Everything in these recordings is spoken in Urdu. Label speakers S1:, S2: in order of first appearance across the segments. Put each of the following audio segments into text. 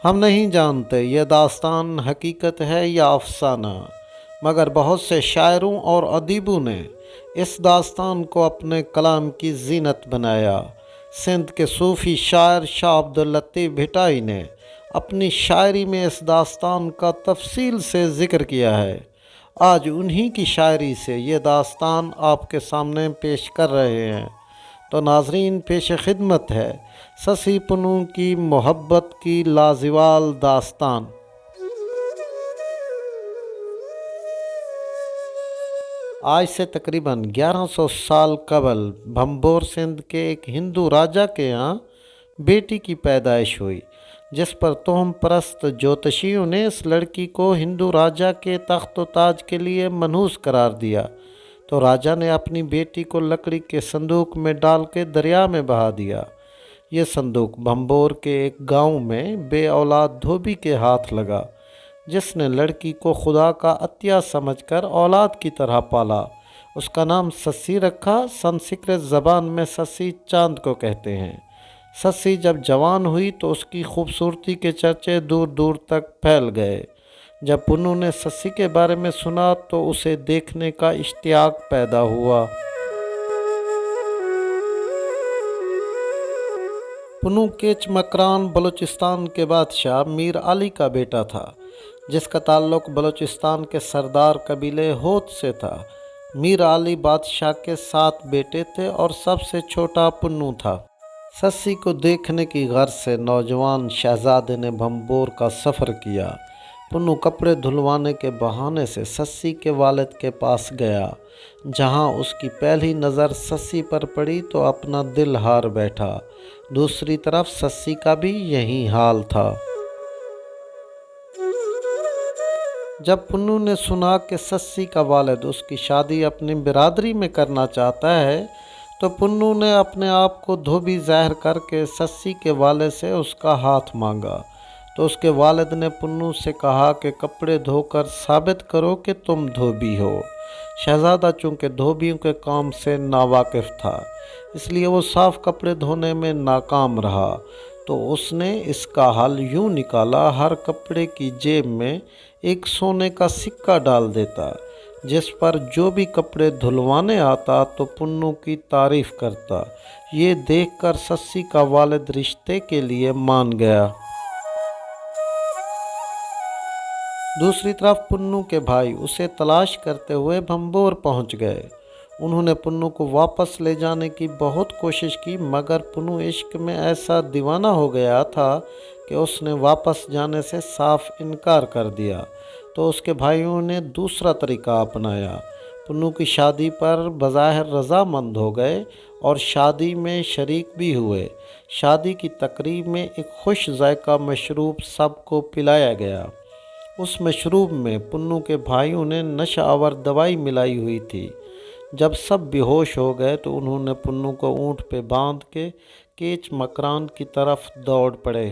S1: ہم نہیں جانتے یہ داستان حقیقت ہے یا افسانہ، مگر بہت سے شاعروں اور ادیبوں نے اس داستان کو اپنے کلام کی زینت بنایا۔ سندھ کے صوفی شاعر شاہ عبداللطیف بھٹائی نے اپنی شاعری میں اس داستان کا تفصیل سے ذکر کیا ہے۔ آج انہی کی شاعری سے یہ داستان آپ کے سامنے پیش کر رہے ہیں۔ تو ناظرین، پیش خدمت ہے سسی پنو کی محبت کی لازوال داستان۔ آج سے تقریباً 1100 سال قبل بھمبور سندھ کے ایک ہندو راجا کے یہاں بیٹی کی پیدائش ہوئی، جس پر توہم پرست جوتشیوں نے اس لڑکی کو ہندو راجا کے تخت و تاج کے لیے منحوس قرار دیا، تو راجا نے اپنی بیٹی کو لکڑی کے صندوق میں ڈال کے دریا میں بہا دیا۔ یہ صندوق بھمبور کے ایک گاؤں میں بے اولاد دھوبی کے ہاتھ لگا، جس نے لڑکی کو خدا کا عطیہ سمجھ کر اولاد کی طرح پالا۔ اس کا نام سسی رکھا۔ سنسکرت زبان میں سسی چاند کو کہتے ہیں۔ سسی جب جوان ہوئی تو اس کی خوبصورتی کے چرچے دور دور تک پھیل گئے۔ جب پنو نے سسی کے بارے میں سنا تو اسے دیکھنے کا اشتیاق پیدا ہوا۔ پنو کیچ مکران بلوچستان کے بادشاہ میر علی کا بیٹا تھا، جس کا تعلق بلوچستان کے سردار قبیلے ہوت سے تھا۔ میر علی بادشاہ کے 7 بیٹے تھے اور سب سے چھوٹا پنو تھا۔ سسی کو دیکھنے کی غرض سے نوجوان شہزادے نے بھمبور کا سفر کیا۔ پنو کپڑے دھلوانے کے بہانے سے سسی کے والد کے پاس گیا۔ جہاں اس کی پہلی نظر سسی پر پڑی تو اپنا دل ہار بیٹھا۔ دوسری طرف سسی کا بھی یہی حال تھا۔ جب پنو نے سنا کہ سسی کا والد اس کی شادی اپنی برادری میں کرنا چاہتا ہے تو پنو نے اپنے آپ کو دھوبی ظاہر کر کے سسی کے والد سے اس کا ہاتھ مانگا، تو اس کے والد نے پنو سے کہا کہ کپڑے دھو کر ثابت کرو کہ تم دھوبی ہو۔ شہزادہ چونکہ دھوبیوں کے کام سے ناواقف تھا، اس لیے وہ صاف کپڑے دھونے میں ناکام رہا۔ تو اس نے اس کا حل یوں نکالا، ہر کپڑے کی جیب میں ایک سونے کا سکہ ڈال دیتا، جس پر جو بھی کپڑے دھلوانے آتا تو پنو کی تعریف کرتا۔ یہ دیکھ کر سسی کا والد رشتے کے لیے مان گیا۔ دوسری طرف پنو کے بھائی اسے تلاش کرتے ہوئے بھمبور پہنچ گئے۔ انہوں نے پنو کو واپس لے جانے کی بہت کوشش کی، مگر پنو عشق میں ایسا دیوانہ ہو گیا تھا کہ اس نے واپس جانے سے صاف انکار کر دیا۔ تو اس کے بھائیوں نے دوسرا طریقہ اپنایا۔ پنو کی شادی پر بظاہر رضامند ہو گئے اور شادی میں شریک بھی ہوئے۔ شادی کی تقریب میں ایک خوش ذائقہ مشروب سب کو پلایا گیا۔ اس مشروب میں پنو کے بھائیوں نے نشہ آور دوائی ملائی ہوئی تھی۔ جب سب بے ہوش ہو گئے تو انہوں نے پنو کو اونٹ پہ باندھ کے کیچ مکران کی طرف دوڑ پڑے۔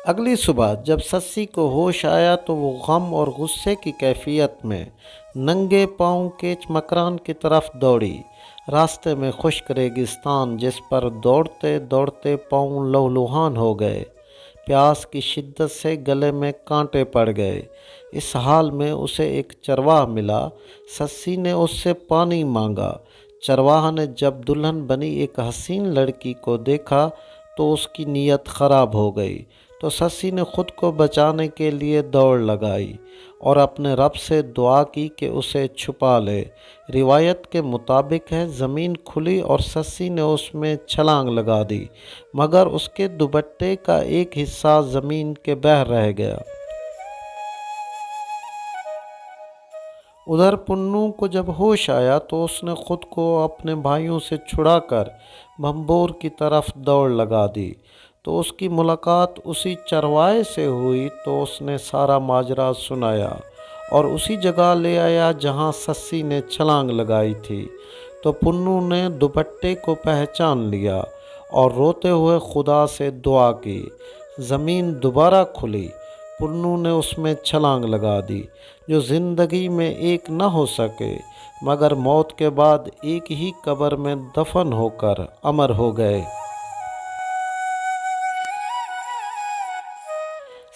S1: اگلی صبح جب سسی کو ہوش آیا تو وہ غم اور غصے کی کیفیت میں ننگے پاؤں کیچ مکران کی طرف دوڑی۔ راستے میں خشک ریگستان جس پر دوڑتے دوڑتے پاؤں لہولہان ہو گئے۔ پیاس کی شدت سے گلے میں کانٹے پڑ گئے۔ اس حال میں اسے ایک چرواہا ملا۔ سسی نے اس سے پانی مانگا۔ چرواہا نے جب دلہن بنی ایک حسین لڑکی کو دیکھا تو اس کی نیت خراب ہو گئی، تو سسی نے خود کو بچانے کے لیے دوڑ لگائی اور اپنے رب سے دعا کی کہ اسے چھپا لے۔ روایت کے مطابق ہے زمین کھلی اور سسی نے اس میں چھلانگ لگا دی، مگر اس کے دوپٹے کا ایک حصہ زمین کے بحر رہ گیا۔ ادھر پنو کو جب ہوش آیا تو اس نے خود کو اپنے بھائیوں سے چھڑا کر بھمبور کی طرف دوڑ لگا دی۔ تو اس کی ملاقات اسی چرواہے سے ہوئی، تو اس نے سارا ماجرا سنایا اور اسی جگہ لے آیا جہاں سسی نے چھلانگ لگائی تھی۔ تو پنو نے دوپٹے کو پہچان لیا اور روتے ہوئے خدا سے دعا کی۔ زمین دوبارہ کھلی۔ پنو نے اس میں چھلانگ لگا دی، جو زندگی میں ایک نہ ہو سکے، مگر موت کے بعد ایک ہی قبر میں دفن ہو کر امر ہو گئے۔